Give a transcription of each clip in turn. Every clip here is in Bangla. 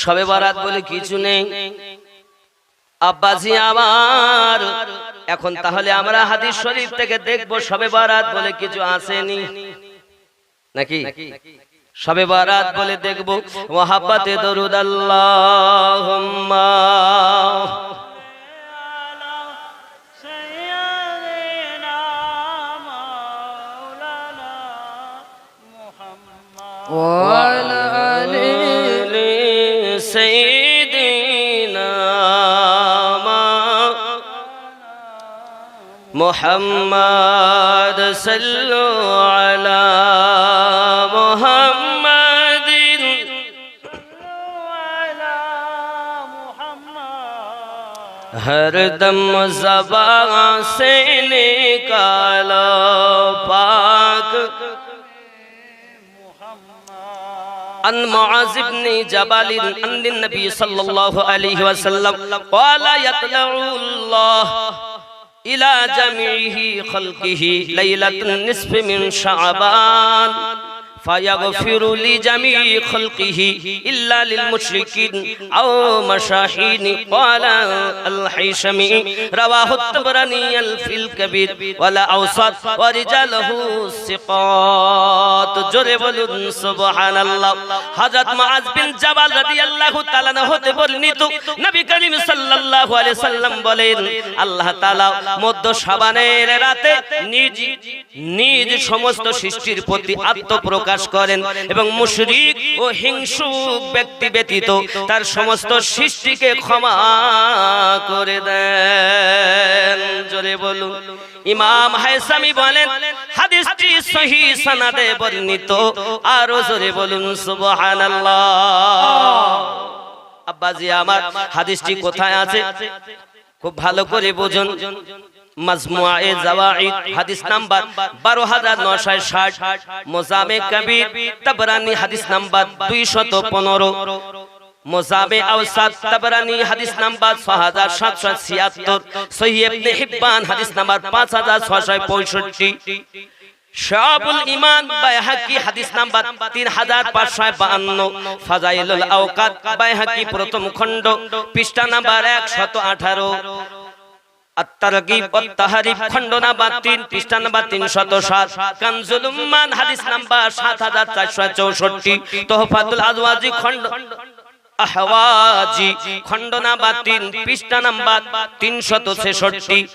শবে বরাত বলে কিছু নেই আব্বাজি আমার। এখন তাহলে আমরা হাদিস শরীফ থেকে দেখবো শবে বরাত বলে কিছু আসেনি নাকি। শবে বরাত বলে দেখবো মুহাব্বতে দরুদ আল্লাহুম্মা وعلى آل سيدنا محمد صلوا على محمد हर दम ज़बान से निकालो पाक। عن معاذ بن جبل عن النبي صلى الله عليه وسلم قال يطلع الله إلى جميع خلقه ليلة النصف من شعبان فيغفر لجميع خلقه إلا للمشركين أو مشاهين. قال الحيشمي رواه الطبراني في الكبير ولا أوسط ورجاله ثقات. জোরে বলুন সুবহানাল্লাহ। হযরত মুআয বিন জাবাল রাদিয়াল্লাহু তাআলা হতে বর্ণিত নবী করিম সাল্লাল্লাহু আলাইহি সাল্লাম বলেন আল্লাহ তাআলা মধ্য শাবানের রাতে নিজ সমস্ত সৃষ্টির প্রতি আত্মপ্রকাশ করেন এবং মুশরিক ও হিংসুক ব্যক্তি ব্যতীত তার সমস্ত সৃষ্টিকে ক্ষমা করে দেন। জোরে বলুন। ইমাম হায়সামি বলেন হাদিসটি সহিহ সনদে বর্ণিত। আরো জোরে বলুন সুবহানাল্লাহ। আব্বাজি আমার হাদিসটি কোথায় আছে খুব ভালো করে বুঝুন। মাজমুআয়ে জাওয়াইদ হাদিস নাম্বার 12960, মুজামে কবির তাবরানী হাদিস নাম্বার 215, মুজামে আওসাত তাবরানী হাদিস নাম্বার 6776, সহিহ ইবনে হিব্বান হাদিস নাম্বার 5665, শাবুল ঈমান বাইহাকি হাদিস নাম্বার 3552, ফাজাইলুল আওকাত বাইহাকি প্রথম খণ্ড পৃষ্ঠা নাম্বার 118, at-targhib wat-tahrib খণ্ড নাম্বার 3 পৃষ্ঠা নাম্বার 307, কানজুল উম্মান হাদিস নাম্বার 7464, তোহফাতুল আজওয়াজি খণ্ড আহওয়াজি খণ্ড নাম্বার 3 পৃষ্ঠা নাম্বার 366,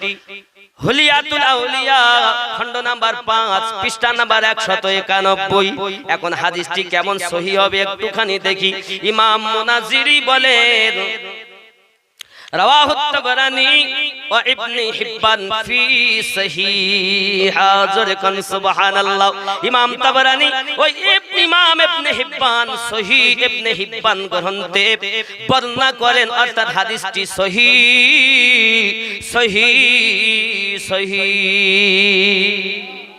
হুলিয়াতুল আউলিয়া খণ্ড নাম্বার 5 পৃষ্ঠা নাম্বার 191। এখন হাদিসটি কেমন সহিহ হবে একটুখানি দেখি। ইমাম মুনাজিরি বলেন রাওয়াহু তাবরানী ওয়া ইবনে হিব্বান ফি সহিহ। হাজর কোন সুবহানাল্লাহ। ইমাম তাবরানী ও ইমাম ইবনে হিব্বান সহিহ ইবনে হিব্বান গ্রন্থে বর্ণনা করেন, অর্থাৎ হাদিসটি সহিহ।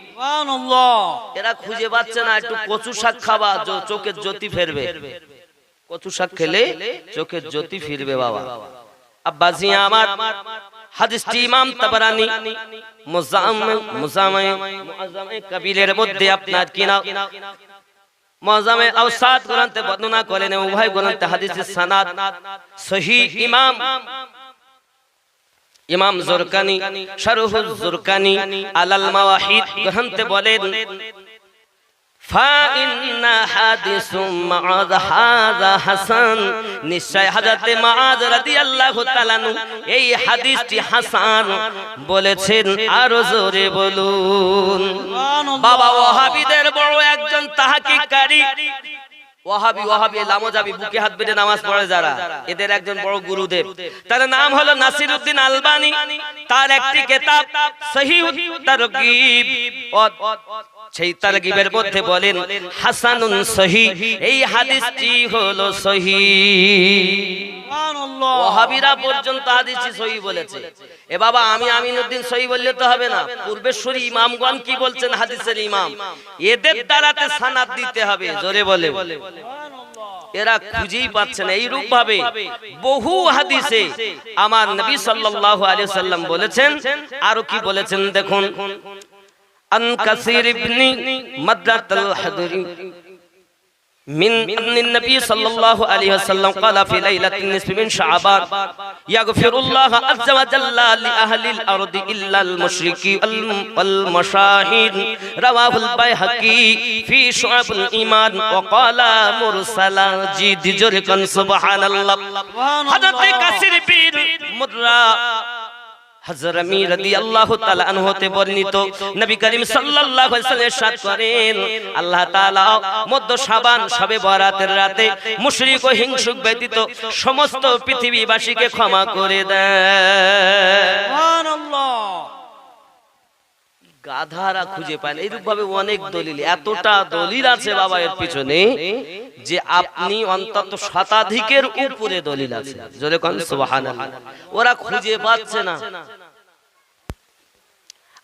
সুবহানাল্লাহ। এরা খুঁজে পাচ্ছে না, একটু কচু শাক খাবা চোখের জ্যোতি ফিরবে। কচু শাক খেলে চোখের জ্যোতি ফিরবে বাবা। আব্বাজি আমার হাদিসটি ইমাম তাবরানী মুআজ্জামে কবিরের মধ্যে আপনার কিনা মুআজ্জামে আওসাত গ্রন্থে বর্ণনা করেন। উভয় গ্রন্থে হাদিসের সনদ সহিহ। ইমাম জুরকানি শারহুল জুরকানি আলাল মাওয়াহিদ গ্রন্থে বলেন فإن حديث معاذ هذا حسن। নিশ্চয় হযরত মুআয রাদিয়াল্লাহু তাআলা এই হাদিসটি হাসান বলেছেন। আরো জোরে বলুন। বাবা ওয়াহাবিদের বড় একজন তাহকিককারী, ওয়াহাবি লামজাবি বুকে হাত বেঁধে নামাজ পড়ে যারা, এদের একজন বড় গুরুদেব, তার নাম হলো নাসিরউদ্দিন আলবানী। তার একটি কিতাব সহিহুত তারগীব, সেই তারগীবের মধ্যে বলেন হাসানুন সহিহ, এই হাদিসটি হলো সহিহ। সুবহানাল্লাহ। ওয়াহাবিরা পর্যন্ত হাদিসটি সহিহ বলেছে। এ বাবা আমি আমিনউদ্দিন সহিহ বললে তো হবে না, পূর্বেশ্বরী ইমামগণ কি বলছেন হাদিসের ইমাম, এদের দ্বারাতে সনদ দিতে হবে। জোরে বলে। এরা খুঁজেই পাচ্ছে না। এইরূপ ভাবে বহু হাদিসে আমার নবী সাল্লাল্লাহু আলাইহি ওয়াসাল্লাম বলেছেন। আরো কি বলেছেন দেখুন। আন কাসির ইবনে মাদরাতুল হাদরি من أن النبي صلى الله عليه وسلم قال في ليلة النصف من شعبان يغفر الله عز وجل لأهل الأرض إلا المشركين والمشاهين. رواه البيهقي في شعب الإيمان وقال مرسلا. جد جركن سبحان الله. حضرت কাসির বীর মুদ্রা হযরমি রাদিয়াল্লাহু তাআলা আনহু হতে বর্ণিত নবী করিম সাল্লাল্লাহু আলাইহি ওয়াসাল্লাম ইরশাদ করেন, আল্লাহ তাআলা মধ্য শাবান শবে বরাতের রাতে মুশরিক ও হিংসুক ব্যতীত সমস্ত পৃথিবীবাসীকে ক্ষমা করে দেন। সুবহানাল্লাহ। গাধারা খুঁজে পায় না, এইরূপ ভাবে অনেক দলিল, এতটা দলিল আছে বাবা এর পিছনে যে আপনি অন্তত শতাধিকের উপরে দলিল আছে। জোরে কোন সুবহানাল্লাহ। ওরা খুঁজে পাচ্ছে না।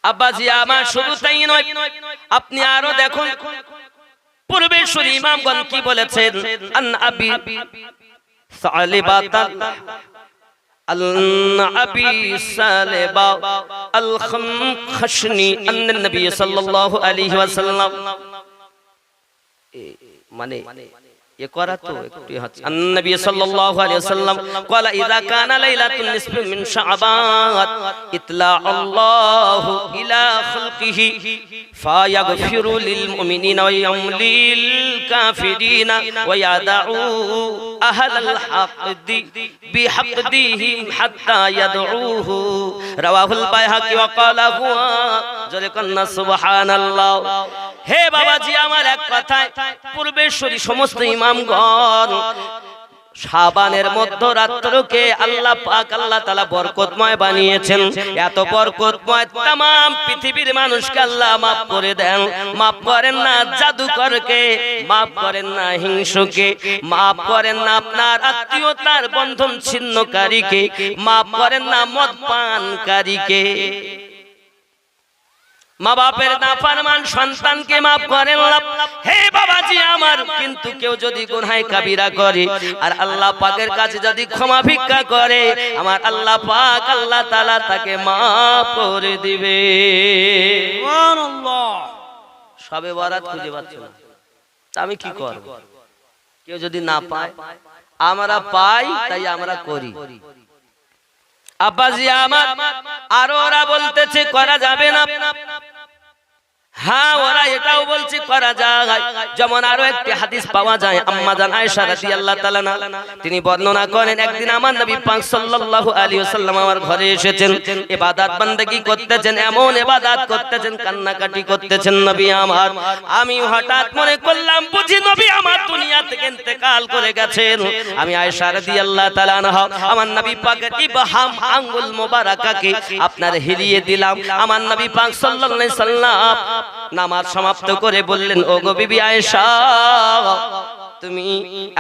আব্বাজি আমার শুধু তাই নয়, আপনি আরো দেখুন পূর্বেশ্বরী ইমামগণ কি বলেছেন। আন আবি সালিবাতাল أبي سالبا الخشني أن النبي صلى الله عليه وسلم মানে يقرأ تو النبي صلى الله عليه وسلم قال إذا كان ليلة النصف من شعبان اطلع الله إلى خلقه فيغفر للمؤمنين ويملي للكافرين ويدعو أهل الحقد بحقدهم حتى يدعوه. رواه البيهقي وقال هو جلكن سبحان الله. হে বাবাজি আমার এক কথায় পূর্বেশ্বরী সমস্ত ইমামগণ শাবানের মধ্যরাত্রকে আল্লাহ পাক আল্লাহ তাআলা বরকতময় বানিয়েছেন। এত বরকতময় तमाम পৃথিবীর মানুষকে আল্লাহ maaf করে দেন। maaf করেন না জাদুকরকে, maaf করেন না হিংসুকে, maaf করেন না আপনার আত্মীয়তার বন্ধন ছিন্নকারীকে, maaf করেন না মদপানকারীকে, মা বাপের নাফরমান সন্তানকে maaf করেন না। হে বাবাজি আমার, কিন্তু কেউ যদি গুনাহ কাবীরা করে আর আল্লাহ পাকের কাছে যদি ক্ষমা ভিক্ষা করে, আমার আল্লাহ পাক আল্লাহ তাআলা তাকে maaf করে দিবে। সুবহানাল্লাহ। শবে বরাত খুঁজে পাচ্ছি না, আমি কি করব? কেউ যদি না পায়, আমরা পাই তাই আমরা করি। আব্বাজি আমার আর ওরা বলতেছে করা যাবে না। হ্যাঁ, ওরা এটাও বলছে করা যায়। যেমন আরো একটি হাদিস পাওয়া যায়, আম্মা জান আয়েশা রাদিয়াল্লাহু তাআলা তিনি বর্ণনা করেন, একদিন আমার নবী পাক সাল্লাল্লাহু আলাইহি ওয়াসাল্লাম আমার ঘরে এসেছেন, ইবাদত বান্দেগী করতেছেন, এমন ইবাদত করতেছেন, কান্নাকাটি করতেছেন নবী আমার। আমি হঠাৎ মনে করলাম বুঝি নবী আমার দুনিয়া থেকে ইন্তেকাল করে গেছেন। আমি আয়েশা রাদিয়াল্লাহু তাআলা আনহা আমার নবী পাকের ইবহাম আঙ্গুল মোবারকাকে আপনার হিলিয়ে দিলাম। আমার নবী পাক সাল্লাল্লাহু আলাইহি সাল্লাম নামাজ সমাপ্ত করে বললেন, ওগো বিবি আয়েশা, তুমি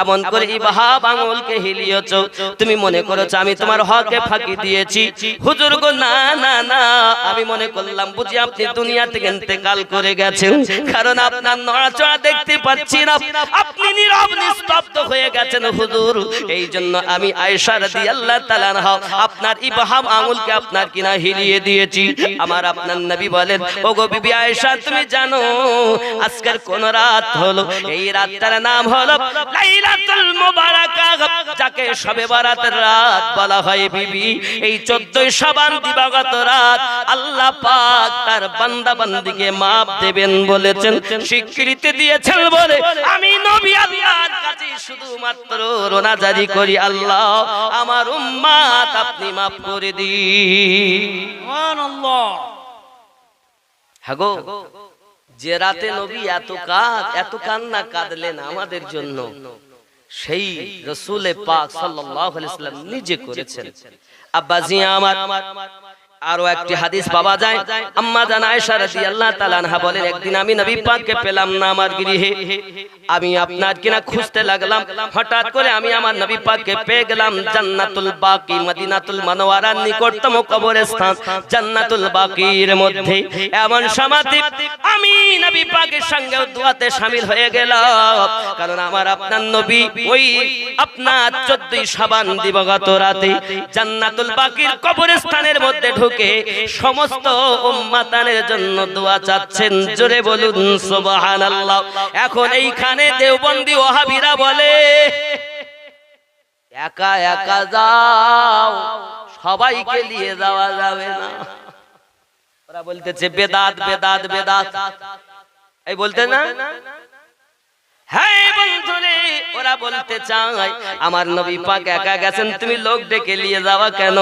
এমন করে ইবহাম আঙ্গুলকে হিলিয়েছো, তুমি মনে করেছো আমি তোমার হকে ফাঁকি দিয়েছি? হুজুর গো, না না না, আমি মনে করলাম বুঝি আপনি দুনিয়া থেকে ইন্তেকাল করে গেছেন, কারণ আপনার নড়াচড়া দেখতে পাচ্ছি না, আপনি নীরব নিস্তব্ধ হয়ে গেছেন হুজুর। এই জন্য আমি আয়েশা রাদিয়াল্লাহু তাআলা আনহা আপনার ইবহাম আঙ্গুলকে আপনার কিনা হিলিয়ে দিয়েছি। আমার আপনার নবী বলেন, ওগো বিবি আয়েশা, তুমি জানো আজকের কোন রাত হলো? এই রাতটার নাম হলো লাইলাতুল মুবারাকা, যাকে শবে বরাতের রাত বলা হয় বিবি। এই 14 শাবান দিবাগত রাত আল্লাহ পাক তার বান্দা বান্দিকে maaf দেবেন বলেছেন, স্বীকৃতি দিয়েছেন বলে আমি নবী আল্লাহর কাছে শুধুমাত্র রোনা জারি করি, আল্লাহ আমার উম্মত আপনি maaf করে দিন। সুবহানাল্লাহ। হ্যাঁ গো, যে রাতে নবী এত কান্না কাঁদলেন আমাদের জন্য, সেই রাসূল পাক সাল্লাল্লাহু আলাইহি ওয়াসাল্লাম নিজে করেছেন। আব্বাজি আমার আরো একটি হাদিস পাওয়া যায়, আম্মা জান আয়েশা রাদিয়াল্লাহু তাআলা আনহা বলেন, একদিন আমি নবী পাককে পেলাম না আমার গৃহে। আমি আপনার কিনা খুঁজতে লাগলাম, হঠাৎ করে আমি আমার নবী পাককে পেয়ে গেলাম জান্নাতুল বাকি, মদিনাতুল মুনাওয়ারার নিকটতম কবরস্থান জান্নাতুল বাকির মধ্যে। এমন সমাধি আমি নবী পাকের সঙ্গে দোয়াতে শামিল হয়ে গেলাম, কারণ আমার আপনার নবী ওই আপনার 14 শাবান দিবাগত রাতে জান্নাতুল বাকির কবরস্থানের মধ্যে ঢুকে ঢুকে সমস্ত উম্মাতানের জন্য দোয়া চাচ্ছেন। জোরে বলুন সুবহানাল্লাহ। এখন এইখানে দেওবন্দি ওয়াহাবিরা বলে একা একা যাও, সবাইকে নিয়ে যাওয়া যাবে না। ওরা বলতেছে বেদাত বেদাত বেদাত, এই বলতে না। হ্যাঁ বন্ধুরে, ওরা বলতে চায় আমার নবী পাক একা গেছেন, তুমি লোক ডেকে নিয়ে যাওয়া কেন?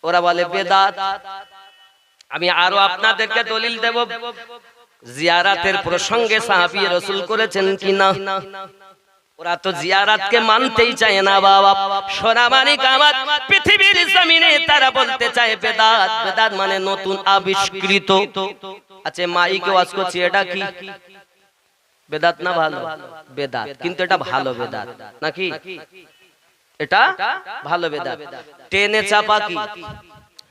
ওরা বলে বেদাত। আমি আরো আপনাদেরকে দলিল দেব, জিয়ারাতের প্রসঙ্গে সাহাবী রাসূল করেছেন কিনা। ওরা তো জিয়ারাতকে মানতেই চায় না বাবা। সোনামানিক আমার পৃথিবীর জমিনে তারা বলতে চায় বেদাত। বেদাত মানে নতুন আবিষ্কৃত। আচ্ছা মাইকে ওয়াজ করছি, এটা কি বেদাত না ভালো? বেদাত, কিন্তু এটা ভালো বেদাত নাকি? এটা ভালো বেদাত। টেনে চাপা কি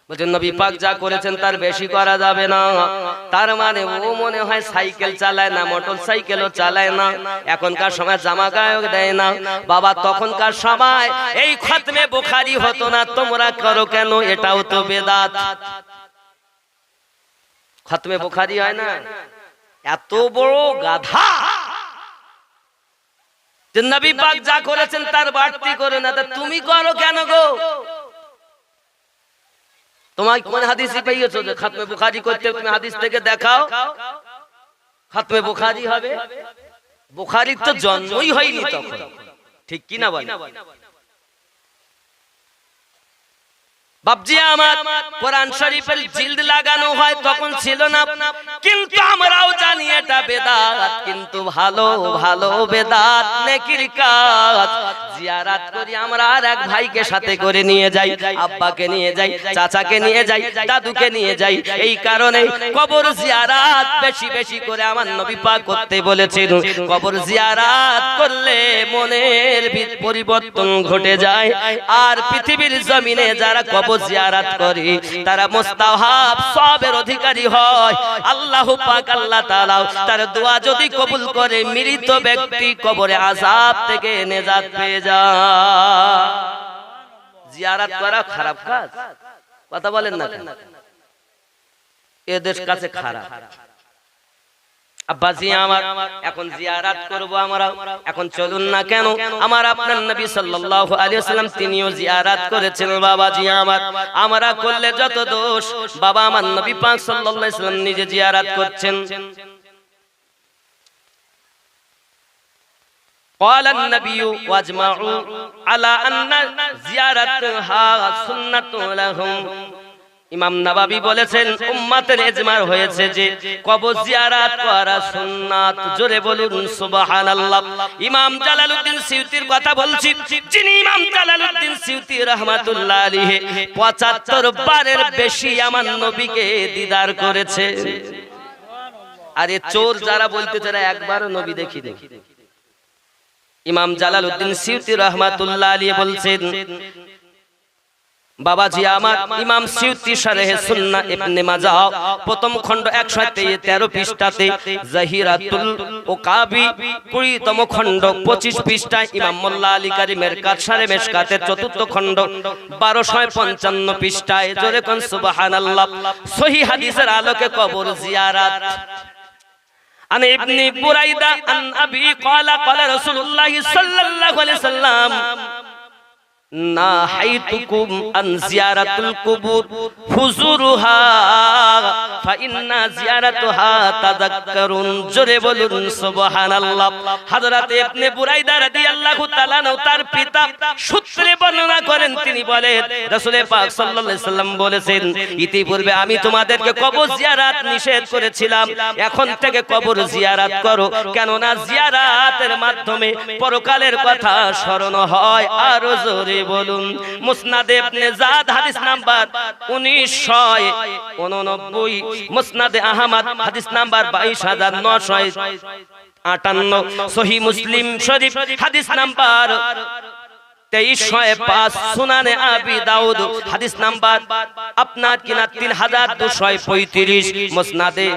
বলছেন নবী পাক যা করেছেন তার বেশি করা যাবে না। তার মানে ও মনে হয় সাইকেল চালায় না, মোটর সাইকেলও চালায় না, এখনকার সময় জামা গায়েও দেয় না। বাবা তখনকার সময় এই খতমে বুখারী হতো না, তোমরা করো কেন? এটাও তো বেদাত। খতমে বুখারী হয় না? এত বড় গাধা যে নবী পাক যা করেছেন তার বাড়তি করে না, তা তুমি করো কেন গো? তোমায় কোন হাদিসে পেয়েছো যে খতমে বুখারী করতে? তুমি হাদিস থেকে দেখাও খতমে বুখারী হবে। বুখারীর তো জন্মই হয়নি তখন, ঠিক কি না বলেন বাপজি আমার? কোরআন শরীফের জিলদ লাগানো হয় তখন ছিল না, কিন্তু আমরাও জানি এটা বেদাত, কিন্তু ভালো ভালো বেদাত, নেকির কাজ। জিয়ারত করি আমরা, আর এক ভাইকে সাথে করে নিয়ে যাই, আব্বাকে নিয়ে যাই, চাচাকে নিয়ে যাই, দাদুকে নিয়ে যাই। এই কারণে কবর জিয়ারত বেশি বেশি করে আমার নবী পাক করতে বলেছেন। কবর জিয়ারত করলে মনের পরিবর্তন ঘটে যায়। আর পৃথিবীর জমিনে যারা কবর জিয়ারত করে তারা মুস্তাহাব সওয়াবের অধিকারী হয়। আল্লাহ পাক আল্লাহ তাআলা তার দোয়া যদি কবুল করে, মৃত ব্যক্তি কবরে আযাব থেকে নিজাত পেয়ে যায়। জিয়ারত করা খারাপ কাজ? কথা বলেন না, এদের কাছে খারাপ। আব্বাজি আমার এখন জিয়ারত করব আমরা, এখন চলুন না কেন আমার আপনার নবী সাল্লাল্লাহু আলাইহি ওয়াসাল্লাম তিনিও জিয়ারত করেছেন। বাবাজি আমার, আমরা করলে যত দোষ, বাবা আমার নবী পাক সাল্লাল্লাহু আলাইহি ওয়াসাল্লাম নিজে জিয়ারত করছেন। قال النبي واجمعوا على ان زيارتها سنة لهم। ইমাম নববী বলেছেন উম্মতের ইজমার হয়েছে যে কবর জিয়ারত করা সুন্নাত। জোরে বলুন সুবহানাল্লাহ। ইমাম জালালউদ্দিন সিউতির কথা বলছি, যিনি ইমাম জালালউদ্দিন সিউতি রাহমাতুল্লাহ আলাইহি ৭৫ বারের বেশি আমার নবীকে দিদার করেছে। আরে চোর যারা বলতে তারা একবারও নবী দেখি দেখি। ইমাম জালালউদ্দিন সিউতি রাহমাতুল্লাহ আলাইহি বলছেন বাবাজি আমার, ইমাম সিউতি শারহে সুন্নাহ ইবনে মাজাহ প্রথম খণ্ড ১১৩ পৃষ্ঠাতে, জাহিরাতুল ওকাবি ২০তম খণ্ড ২৫ পৃষ্ঠায়, ইমাম মোল্লা আলী কারিমের কারশারে মেশকাতের ৪র্থ খণ্ড ১২৫৫ পৃষ্ঠায়। জোরে কোন সুবহানাল্লাহ। সহিহ হাদিসের আলোকে কবর জিয়ারত। আন ইবনে বুরাইদা আন আবি ক্বালা ক্বালা রাসূলুল্লাহ সাল্লাল্লাহু আলাইহি সাল্লাম নাহাইতুকুম আন জিয়ারাতুল কুবুর ফুজুরুহা ফাইন্না জিয়ারাতুহা তাযাক্কারুন। জোরে বলুন সুবহানাল্লাহ। হযরত ইবনে বুরাইদা রাদিয়াল্লাহু তাআলা তার পিতা সূত্রে বর্ণনা করেন, তিনি বলেন রাসূল পাক সাল্লাল্লাহু আলাইহি সাল্লাম বলেছেন, ইতিপূর্বে আমি তোমাদেরকে কবর জিয়ারত নিষেধ করেছিলাম, এখন থেকে কবর জিয়ারত করো, কেননা জিয়ারতের মাধ্যমে পরকালের কথা স্মরণ হয়। আর জোরে বলুন মুসনাদ ইবনে জাদ হাদিস নাম্বার 1989, মুসনাদ আহমদ হাদিস নাম্বার 22958, সহিহ মুসলিম শরীফ হাদিস নাম্বার 2305, সুনানে আবি দাউদ হাদিস নাম্বার আপনার কিনা 3235, মুসনাদে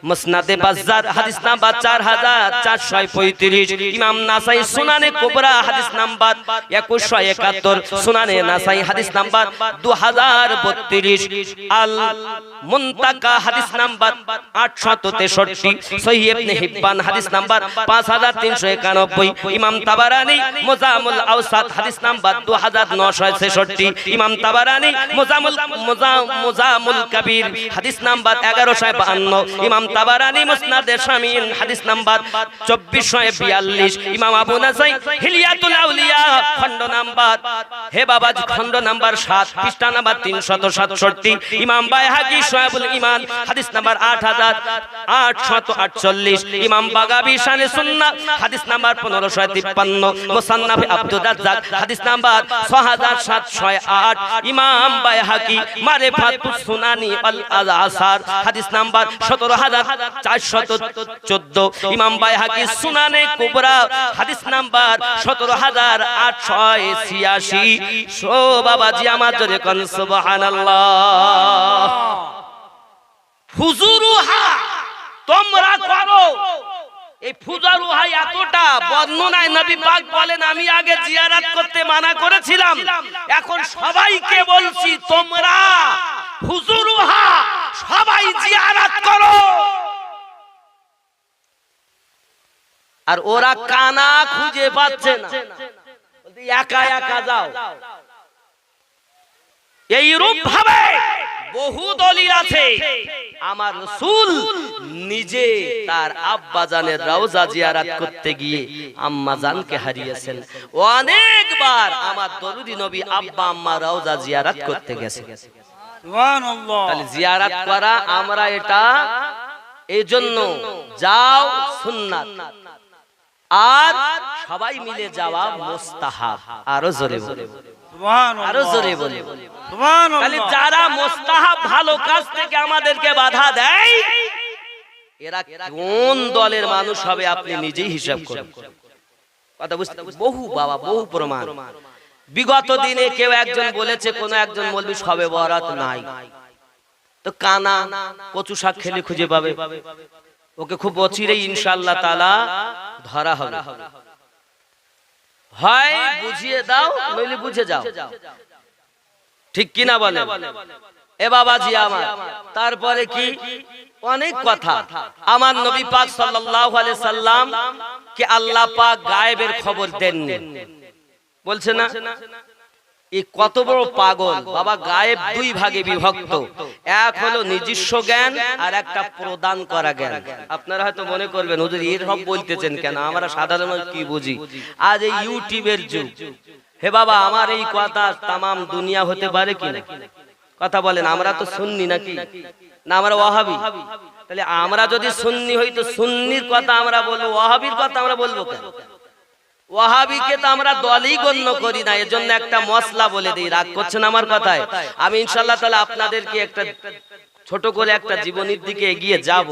মুসনাদে বাজ্জার হাদিস নাম্বার 4435, ইমাম নাসাই সুনানে কুবরা হাদিস নাম্বার 2171, সুনানে নাসাই হাদিস নাম্বার 2032, আল মুনতাকা হাদিস নাম্বার 863, সহিহ ইবনে হিব্বান হাদিস নাম্বার 5391, ইমাম তাবারানী মুজামুল আওসাত হাদিস নাম্বার 2966, ইমাম তাবারানী মুজামুল কাবীর হাদিস নাম্বার 1152, ইমাম তাবারানী মুসনাদে শামিন হাদিস নাম্বার 2442, ইমাম আবু নাসাই হিলিয়াতুল আউলিয়া খণ্ড নাম্বার হে বাবাজি খণ্ড নাম্বার 7 পৃষ্ঠা নাম্বার 367, ইমাম বাইহাকি শুআবুল ঈমান হাদিস নাম্বার 8848, ইমাম বাগাবী শানে সুন্নাহ হাদিস নাম্বার 1553, মুসান্নাফ আব্দুর রাজ্জাক হাদিস নাম্বার 6708, ইমাম বাইহাকি মারিফাতুস সুনানি আল আসার হাদিস নাম্বার 17414, ইমাম বাইহাকি সুনানে কুবরা হাদিস নাম্বার 17886। সো বাবাজি আমার জোরে কোন সুবহানাল্লাহ। ফুজুরুহা তোমরা করো, এই ফুজুরুহা এতটা বর্ণনায় নবী পাক বলেন আমি আগে জিয়ারত করতে মানা করেছিলাম, এখন সবাইকে বলছি তোমরা ফুজুরুহা সবাই জিয়ারত করো। আর ওরা কানা খুঁজে পাচ্ছে না, একা একা যাও। এই রূপ ভাবে বহু দলিল আছে। আমার রাসূল নিজে তার আব্বা জানের রওজা জিয়ারত করতে গিয়ে আম্মা জানকে হারিয়েছেন। অনেকবার আমার দরুদি নবী আব্বা আম্মা রওজা জিয়ারত করতে গেছে। সুবহানাল্লাহ। তাহলে জিয়ারত করা আমরা এটা এইজন্য যাও সুন্নাত, আর সবাই মিলে যাওয়া মুস্তাহাব। আরো জোরে বলে সুবহানাল্লাহ, আরো জোরে বলে সুবহানাল্লাহ। তাহলে যারা মুস্তাহাব ভালো কাজ থেকে আমাদেরকে বাধা দেয়, এরা কোন দলের মানুষ হবে আপনি নিজেই হিসাব করুন। কথা বুঝতে বহু বাবা বহু প্রমাণ। বিগত দিনে কেউ একজন বলেছে কোন একজন মৌলবি শবে বরাত নাই, তো কানা কচু শাক খেলে খুঁজে পাবে, ওকে খুব অচিরেই ইনশাআল্লাহ তাআলা ধরা হবে। হয় বুঝিয়ে দাও নইলে বুঝে যাও, ঠিক কি না বলে এ বাবাজি আমার। তারপরে কি অনেক কথা। আমার নবী পাক সাল্লাল্লাহু আলাইহি সাল্লাম কে আল্লাহ পাক গায়েবের খবর দেননি, বলছে না? এই কত বড় পাগল বাবা। গায়েব দুই ভাগে বিভক্ত, এক হলো নিজস্ব জ্ঞান আর একটা প্রদান করা জ্ঞান। আপনারা হয়তো মনে করবেন হুজুর এর সব বলতেছেন কেন, আমরা সাধারণ কি বুঝি। আজ এই ইউটিউবের যুগ, হে বাবা আমার এই কথা তামাম দুনিয়া হতে পারে কি না? কথা বলেন। আমরা তো সুন্নি নাকি না আমরা ওয়াহাবি? তাহলে আমরা যদি সুন্নি হই তো সুন্নির কথা আমরা বলবো, ওয়াহাবির কথা আমরা বলবো কেন? ওয়াহাবিকে তো আমরা দলই গণ্য করি না। এজন্য একটা মশলা বলে দিই, রাগ করছেন আমার কথায়? আমি ইনশাআল্লাহ তাআলা আপনাদেরকে একটা ছোট করে একটা জীবনের দিকে এগিয়ে যাব,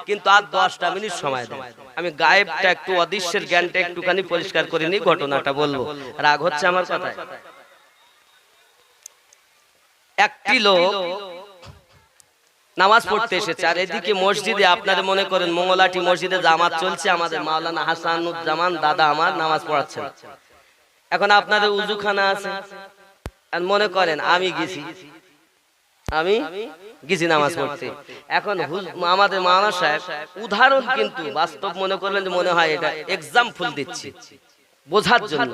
কিন্তু আর 10টা মিনিট সময় দেন। আমি গায়েবটা একটু অদৃশ্যের জ্ঞানটা একটুখানি পরিষ্কার করে নিই, ঘটনাটা বলবো। রাগ হচ্ছে আমার কথায়? একটি লোক নামাজ পড়তে এসেছে, আর এদিকে মসজিদে আপনারা মনে করেন মঙ্গলাটি মসজিদে জামাত চলছে, আমাদের মাওলানা হাসানুজ্জামান দাদা আমার নামাজ পড়াচ্ছেন। এখন আপনাদের উজুখানা আছে, আর মনে করেন আমি গেছি নামাজ পড়তে। এখন আমাদের মাওলানা সাহেব উদাহরণ কিন্তু বাস্তব মনে করবেন যে মনে হয় এটা এক্সাম্পল দিচ্ছি বোঝার জন্য।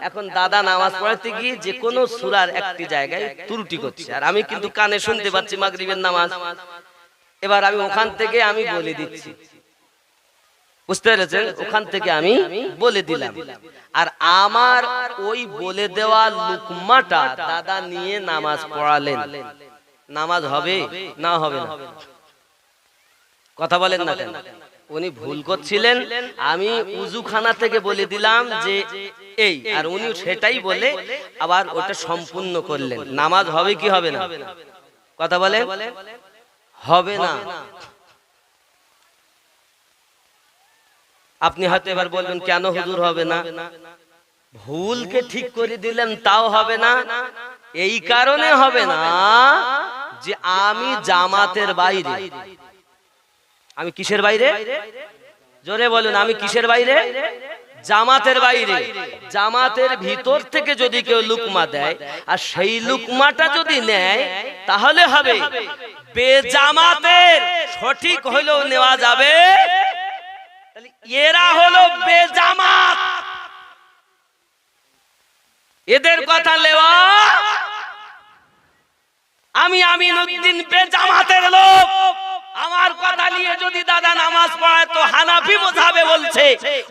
এখন দাদা নামাজ পড়াতে গিয়ে যে কোনো সূরার একটি জায়গায় ত্রুটি করছে, আর আমি কিন্তু কানে শুনতে পাচ্ছি মাগরিবের নামাজ। এবার আমি ওখান থেকে আমি বলে দিচ্ছি, বুঝতে পেরেছেন? ওখান থেকে আমি বলে দিলাম, আর আমার ওই বলে দেওয়া লুকমাটা দাদা নিয়ে নামাজ পড়ালেন। নামাজ হবে না হবে না? কথা বলেন না কেন? উনি ভুল করছিলেন, আমি উজুখানা থেকে বলে দিলাম যে এই, আর উনি সেটাই বলে আবার ওটা সম্পূর্ণ করলেন। নামাজ হবে কি হবে না? কথা বলেন হবে না। আপনি হয়তো এবার বলবেন কেন হুজুর হবে না? ভুলকে ঠিক করে দিলেন তাও হবে না। এই কারণে হবে না যে আমি জামাতের বাইরে, আমি কিসের বাইরে? জোরে বলুন, আমি কিসের বাইরে? জামাতের বাইরে। জামাতের ভিতর থেকে যদি কেউ লুকমা দেয় আর সেই লুকমাটা যদি নেয় তাহলে হবে। বেজামাতের সঠিক হইলেও নেওয়া যাবে, এরা হলো বেজামাত, এদের কথা নেওয়া। আমি আমিনউদ্দিন বেজামাতের লোক, আমার কথা নিয়ে যদি দাদা নামাজ পড়ায় তো হানাফি মাযহাবে বলছে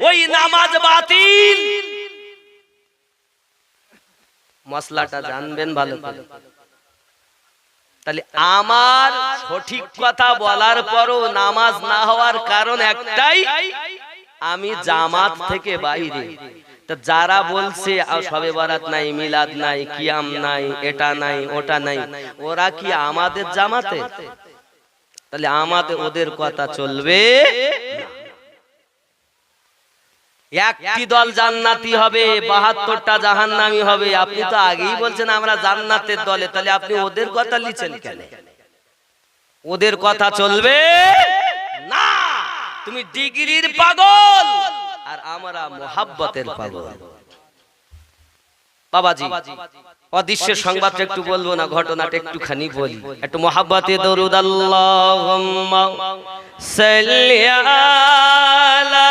ওই নামাজ বাতিল। মশলাটা জানবেন ভালো করে। তাহলে আমার সঠিক কথা বলার পরও নামাজ না হওয়ার কারণ একটাই, আমি জামাত থেকে বাইরে। তা যারা বলছে শবে বরাত নাই, মিলাদ নাই, কিয়াম নাই, এটা নাই, ওটা নাই, ওরা কি আমাদের জামাতে? তাহলে আমাদের ওদের কথা চলবে। একটি দল জান্নাতি হবে, ৭২টা জাহান্নামী হবে। আপনি তো আগেই বলছেন আমরা জান্নাতের দলে, তাহলে আপনি ওদের কথা লিখছেন কেন? ওদের কথা চলবে না। তুমি ডিগ্রির পাগল আর আমরা মোহাব্বতের পাগল। বাবাজি অদৃশ্যের সংবাদটা একটু বলবো না, ঘটনাটা একটুখানি বলি। একটু মোহাব্বতে দরুদ আল্লাহুম্মা সাল্লি আলা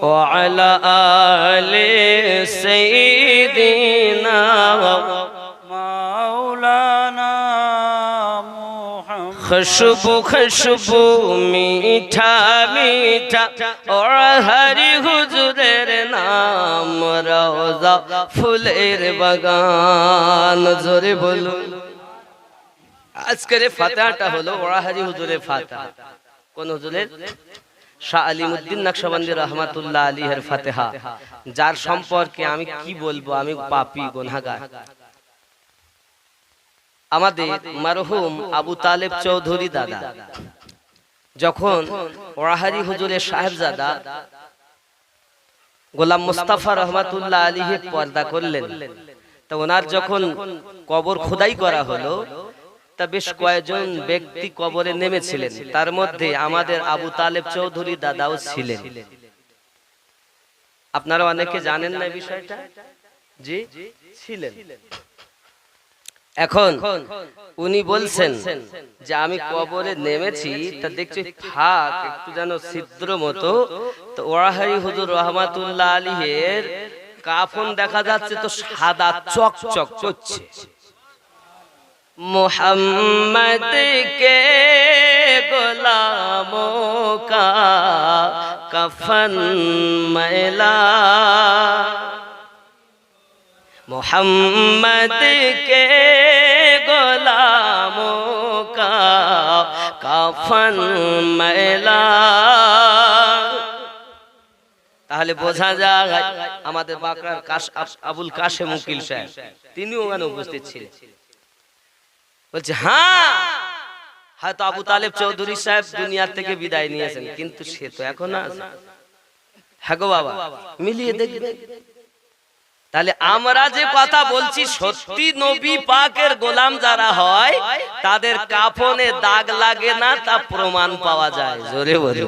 ওয়া আলা আলি সাইয়্যিদিনা মাওলানা খুশবু খুশবু মিঠা মিঠা और हरि हुजूरेर नाम रोजा फुलेर बागान। जोरे बोलुन। আজকের ফাতিহাটা হলো ওরা হরি হুজুরের ফাতিহা। কোন হুজুরের? শাহ আলিমউদ্দিন নকশবন্দি রহমাতুল্লাহ আলাইহির ফাতিহা, যার সম্পর্কে আমি কি বলবো, আমি পাপী গুনাহগার। আমাদের মরহুম আবু তালেব চৌধুরী দাদা যখন ওরাহারি হুজুরের সাহেবজাদা গোলাম মুস্তাফা রহমাতুল্লাহ আলাইহি পর্দা করলেন, তো ওনার যখন কবর খোদাই করা হলো তা বেশ কয়েকজন ব্যক্তি কবরে নেমেছিলেন, তার মধ্যে আমাদের আবু তালেব চৌধুরী দাদাও ছিলেন। আপনারা অনেকে জানেন না বিষয়টা? জি ছিলেন। এখন উনি বলছেন যে আমি কবরে নেমেছি, তা দেখছি ফাঁক একটু যেন ছিদ্র মতো, তো ওরাহারি হুজুর রহমাতুল্লাহ আলাইহির কাফন দেখা যাচ্ছে তো সাদা চকচক করছে। मोहम्मद के गुलामों का कफन मैला, मोहम्मद के गुलामों का कफन मैला। তাহলে বোঝা যায় আমাদের বাঁকড়ার আবুল কাশেম উকিল সাহেব তিনিও ওখানে উপস্থিত ছিলেন। বলছে হ্যাঁ, হয়তো আবু তালেব চৌধুরী সাহেব দুনিয়া থেকে বিদায় নিয়েছেন, কিন্তু সে তো এখন আছে। হ্যাঁ গো বাবা, মিলিয়ে দেখবে। তাহলে আমরা যে কথা বলছি সত্যি নবী পাকের গোলাম যারা হয় তাদের কাফনে দাগ লাগে না, তা প্রমাণ পাওয়া যায়। জোরে বলো।